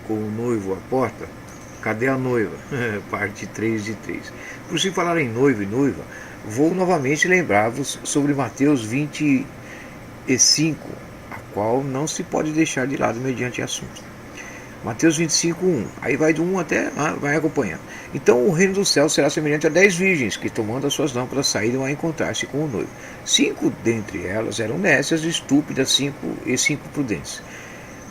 com o noivo à porta, cadê a noiva? Parte 3 de 3. Por se falar em noivo e noiva, vou novamente lembrar-vos sobre Mateus 25, a qual não se pode deixar de lado mediante assunto. Mateus 25, 1. Aí vai do 1 até, vai acompanhando. Então o reino do céu será semelhante a 10 virgens que, tomando as suas lâmpadas, saíram a encontrar-se com o noivo. 5 dentre elas eram nécias, estúpidas, 5 prudentes.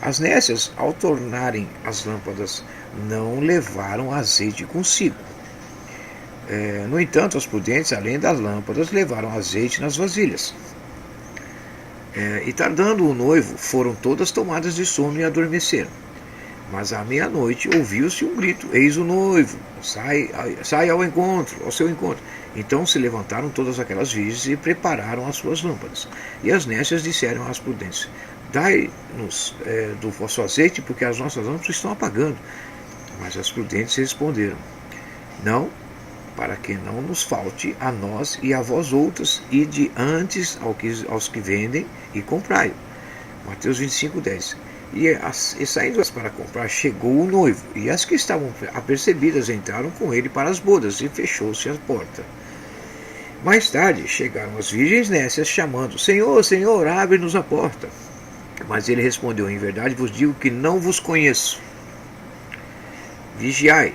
As nécias, ao tornarem as lâmpadas, não levaram azeite consigo. No entanto, as prudentes, além das lâmpadas, levaram azeite nas vasilhas. E tardando o noivo, foram todas tomadas de sono e adormeceram. Mas à meia-noite ouviu-se um grito: eis o noivo, sai ao seu encontro. Então se levantaram todas aquelas virgens e prepararam as suas lâmpadas. E as nécias disseram às prudentes: dai-nos do vosso azeite, porque as nossas lâmpadas estão apagando. Mas as prudentes responderam: não, para que não nos falte a nós e a vós outras, ide antes aos que vendem e comprai-o. Mateus 25, 10. E saindo para comprar, chegou o noivo, e as que estavam apercebidas entraram com ele para as bodas, e fechou-se a porta. Mais tarde chegaram as virgens nécias, chamando: Senhor, Senhor, abre-nos a porta. Mas ele respondeu: em verdade vos digo que não vos conheço. Vigiai,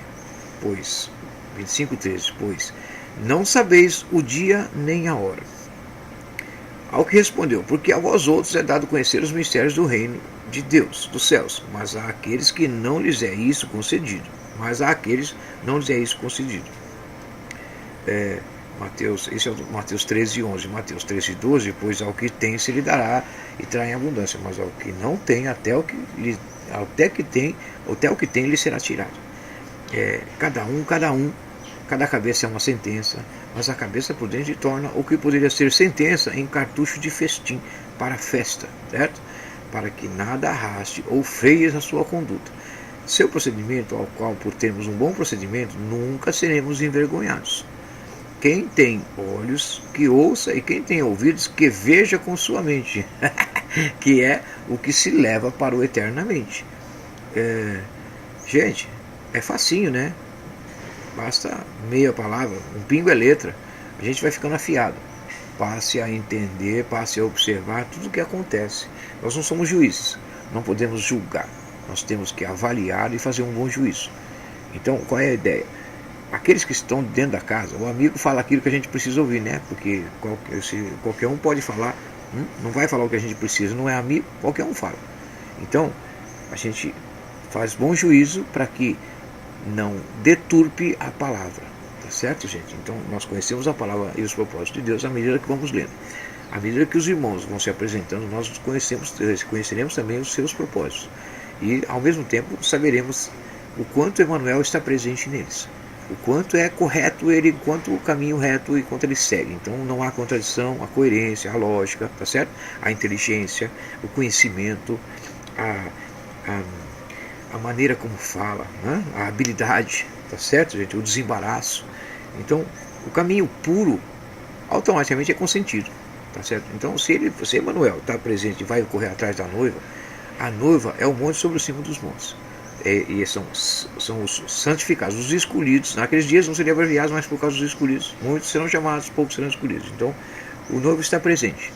pois, 25:13, pois não sabeis o dia nem a hora. Ao que respondeu: porque a vós outros é dado conhecer os mistérios do reino de Deus, dos céus, mas há aqueles que não lhes é isso concedido. Esse é o Mateus 13:11. Mateus 13:12, pois ao que tem se lhe dará e terá em abundância, mas ao que não tem, até o que tem lhe será tirado. Cada cabeça é uma sentença, mas a cabeça prudente torna o que poderia ser sentença em cartucho de festim para a festa, certo? Para que nada arraste ou freies a sua conduta. Seu procedimento, ao qual, por termos um bom procedimento, nunca seremos envergonhados. Quem tem olhos, que ouça, e quem tem ouvidos, que veja com sua mente, que é o que se leva para o eternamente. Gente, é facinho, né? Basta meia palavra, um pingo é letra, a gente vai ficando afiado. Passe a entender, passe a observar tudo o que acontece. Nós não somos juízes, não podemos julgar, nós temos que avaliar e fazer um bom juízo. Então, qual é a ideia? Aqueles que estão dentro da casa, o amigo fala aquilo que a gente precisa ouvir, né? Porque qualquer um pode falar, não vai falar o que a gente precisa, não é amigo, qualquer um fala. Então, a gente faz bom juízo para que não deturpe a palavra, tá certo, gente? Então nós conhecemos a palavra e os propósitos de Deus à medida que vamos lendo. À medida que os irmãos vão se apresentando, nós conheceremos também os seus propósitos. E ao mesmo tempo saberemos o quanto Emmanuel está presente neles, o quanto é correto ele, quanto o caminho reto e quanto ele segue. Então não há contradição, a coerência, a lógica, tá certo? A inteligência, o conhecimento, a maneira como fala, né? A habilidade, tá certo, gente? O desembaraço. Então, o caminho puro automaticamente é consentido, tá certo? Então, se Emmanuel está presente e vai correr atrás da noiva, a noiva é o monte sobre o cimo dos montes. E são os santificados, os escolhidos. Naqueles dias não seriam abreviados, mas por causa dos escolhidos. Muitos serão chamados, poucos serão escolhidos. Então, o noivo está presente.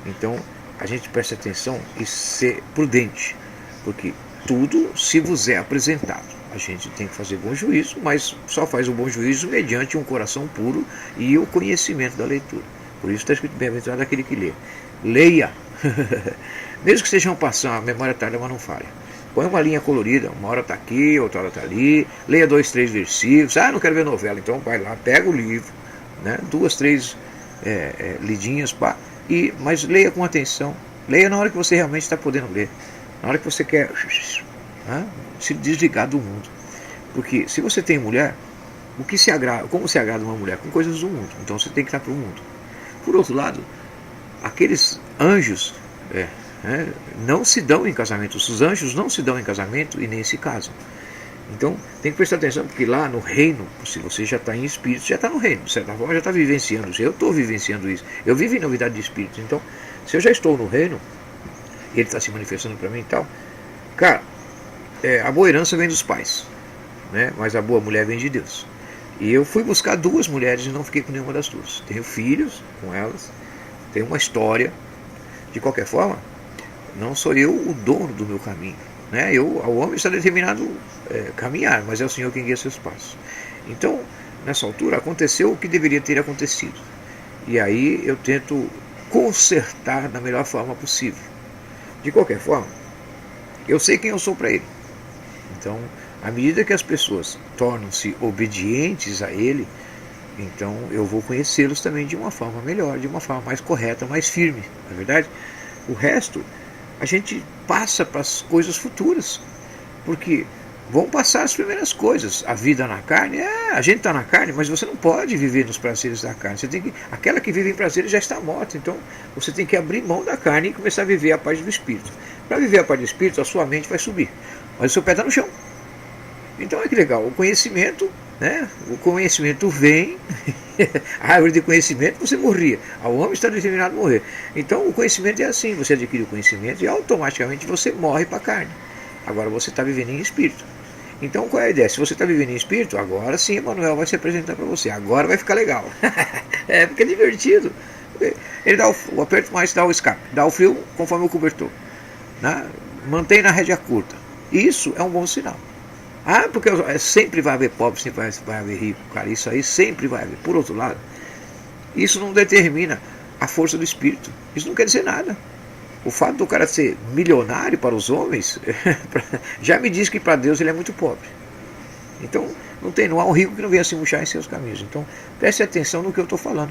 Então, a gente presta atenção e ser prudente, porque tudo se vos é apresentado. A gente tem que fazer bom juízo, mas só faz o bom juízo mediante um coração puro e o conhecimento da leitura. Por isso está escrito: bem-aventurado aquele que lê. Leia! Mesmo que estejam passando, a memória tarda, mas não falha. Põe uma linha colorida, uma hora está aqui, outra hora está ali, leia 2, 3 versículos. Não quero ver novela, então vai lá, pega o livro, né? 2, 3 lidinhas, mas leia com atenção. Leia na hora que você realmente está podendo ler. Na hora que você quer se desligar do mundo. Porque se você tem mulher, como se agrada uma mulher? Com coisas do mundo. Então você tem que estar para o mundo. Por outro lado, aqueles anjos não se dão em casamento. Os anjos não se dão em casamento e nem se casam. Então tem que prestar atenção, porque lá no reino, se você já está em espírito, já está no reino. De certa forma, já está vivenciando isso. Eu estou vivenciando isso. Eu vivo em novidade de espírito. Então, se eu já estou no reino, ele está se manifestando para mim e tal, cara, a boa herança vem dos pais, né? Mas a boa mulher vem de Deus. E eu fui buscar duas mulheres e não fiquei com nenhuma das duas. Tenho filhos com elas, tenho uma história. De qualquer forma, não sou eu o dono do meu caminho, né? O homem está determinado a caminhar, mas é o Senhor quem guia seus passos. Então, nessa altura, aconteceu o que deveria ter acontecido. E aí eu tento consertar da melhor forma possível. De qualquer forma, eu sei quem eu sou para ele. Então, à medida que as pessoas tornam-se obedientes a ele, então eu vou conhecê-los também de uma forma melhor, de uma forma mais correta, mais firme, na verdade. O resto, a gente passa para as coisas futuras, porque vão passar as primeiras coisas. A vida na carne, a gente está na carne, mas você não pode viver nos prazeres da carne. Você tem que, aquela que vive em prazeres já está morta, então você tem que abrir mão da carne e começar a viver a paz do Espírito. Para viver a paz do Espírito, a sua mente vai subir, mas o seu pé está no chão. Então olha que legal, o conhecimento, né? O conhecimento vem, a árvore de conhecimento você morria, o homem está determinado a morrer. Então o conhecimento é assim, você adquire o conhecimento e automaticamente você morre para a carne. Agora você está vivendo em espírito. Então qual é a ideia? Se você está vivendo em espírito, agora sim Emmanuel vai se apresentar para você, agora vai ficar legal. Porque é divertido. Ele dá o aperto mais, dá o escape, dá o frio conforme o cobertor, né? Mantém na rédea curta. Isso é um bom sinal. Porque sempre vai haver pobre, sempre vai haver rico, cara, isso aí sempre vai haver. Por outro lado, isso não determina a força do espírito, isso não quer dizer nada. O fato do cara ser milionário para os homens já me diz que para Deus ele é muito pobre. Então não há um rico que não venha se murchar em seus caminhos. Então preste atenção no que eu estou falando.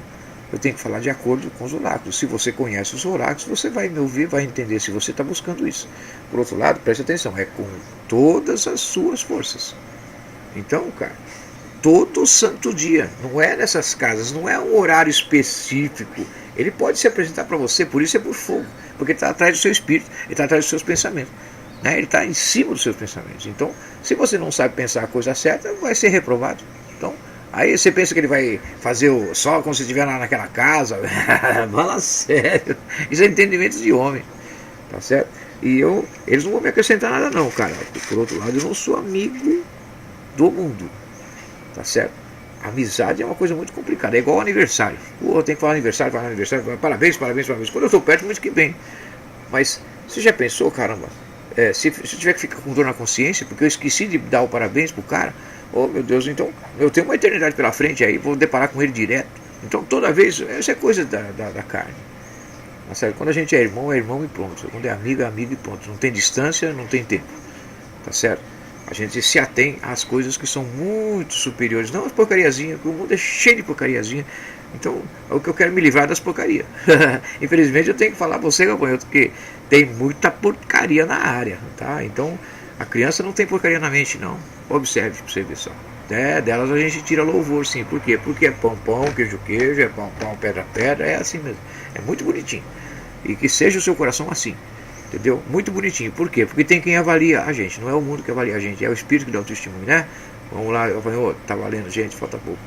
Eu tenho que falar de acordo com os oráculos. Se você conhece os oráculos, você vai me ouvir, vai entender se você está buscando isso. Por outro lado, preste atenção, é com todas as suas forças. Então, cara, todo santo dia, não é nessas casas, não é um horário específico. Ele pode se apresentar para você, por isso é por fogo, porque ele está atrás do seu espírito, ele está atrás dos seus pensamentos, né? Ele está em cima dos seus pensamentos. Então, se você não sabe pensar a coisa certa, vai ser reprovado. Então, aí você pensa que ele vai fazer só quando você estiver lá naquela casa. Fala sério. Isso é entendimento de homem. Tá certo? E eles não vão me acrescentar nada não, cara. Por outro lado, eu não sou amigo do mundo. Tá certo? A amizade é uma coisa muito complicada. É igual ao aniversário. Eu tenho que falar aniversário, parabéns, parabéns, parabéns. Quando eu estou perto, muito que bem. Mas você já pensou, caramba? Se eu tiver que ficar com dor na consciência, porque eu esqueci de dar o parabéns pro cara. Oh meu Deus, então eu tenho uma eternidade pela frente aí, vou deparar com ele direto. Então toda vez, essa é coisa da carne. Mas, sabe, quando a gente é irmão e pronto. Quando é amigo e pronto. Não tem distância, não tem tempo. Tá certo? A gente se atém às coisas que são muito superiores. Não as porcariazinhas, porque o mundo é cheio de porcariazinha. Então, é o que eu quero me livrar das porcarias. Infelizmente eu tenho que falar pra você, companheiro, porque tem muita porcaria na área, tá? Então, a criança não tem porcaria na mente, não. Observe pra você ver só. Delas a gente tira louvor, sim. Por quê? Porque é pão, pão, queijo, queijo, é pão, pão, pedra, pedra. É assim mesmo. É muito bonitinho. E que seja o seu coração assim. Entendeu? Muito bonitinho. Por quê? Porque tem quem avalia a gente. Não é o mundo que avalia a gente, é o Espírito que dá o testemunho, né? Vamos lá, tá valendo, gente, falta pouco.